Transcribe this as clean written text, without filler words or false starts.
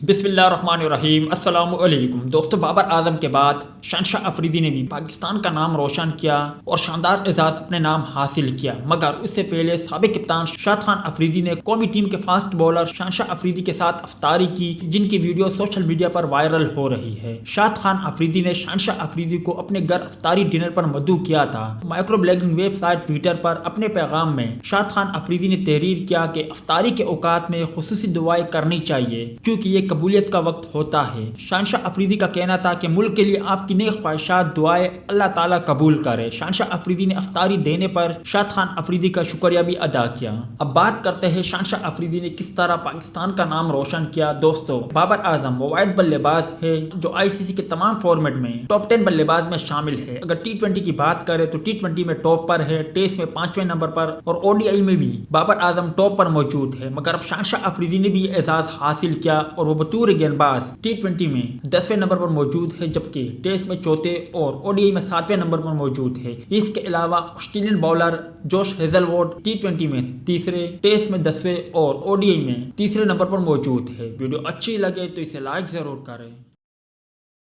بسم اللہ الرحمن الرحیم۔ السلام علیکم دوستو، بابر اعظم کے بعد شہنشاہ افریدی نے بھی پاکستان کا نام روشن کیا اور شاندار اعزاز اپنے نام حاصل کیا، مگر اس سے پہلے سابق کپتان شاد خان افریدی نے قومی ٹیم کے فاسٹ بولر شہنشاہ افریدی کے ساتھ افطاری کی، جن کی ویڈیو سوشل میڈیا پر وائرل ہو رہی ہے۔ شاد خان افریدی نے شہنشاہ افریدی کو اپنے گھر افطاری ڈنر پر مدعو کیا تھا۔ Micro blogging website Twitter پر اپنے پیغام میں شاد خان افریدی نے تحریر کیا کہ افطاری کے اوقات میں خصوصی دعائیں کرنی چاہیے کیونکہ یہ قبولیت کا وقت ہوتا ہے۔ شہنشاہ افریدی کا کہنا تھا کہ ملک کے لیے آپ کی نیک خواہشات دعائیں اللہ تعالیٰ قبول کرے۔ شہنشاہ افریدی نے افطاری دینے پر شاد خان افریدی کا شکریہ بھی ادا کیا۔ اب بات کرتے ہیں شہنشاہ افریدی نے کس طرح پاکستان کا نام روشن کیا۔ دوستو، بابر اعظم وہ واحد بلے باز ہے جو ICC کے تمام فارمیٹ میں ٹاپ 10 بلے باز میں شامل ہے۔ اگر T20 کی بات کرے تو T20 میں ٹاپ پر ہے، ٹیسٹ میں 5ویں نمبر پر اور ODI میں بھی بابر اعظم ٹاپ پر موجود ہے، مگر اب شہنشاہ افریدی نے بھی اعزاز حاصل کیا اور وہ بطور گیند باز T20 میں 10ویں نمبر پر موجود ہے، جبکہ ٹیسٹ میں 4تھے اور ODI میں 7ویں نمبر پر موجود ہے۔ اس کے علاوہ آسٹریلین باؤلر جوش ہیزل ووڈ T20 میں 3رے، ٹیسٹ میں 10ویں اور ODI میں 3رے نمبر پر موجود ہے۔ ویڈیو اچھی لگے تو اسے لائک ضرور کریں۔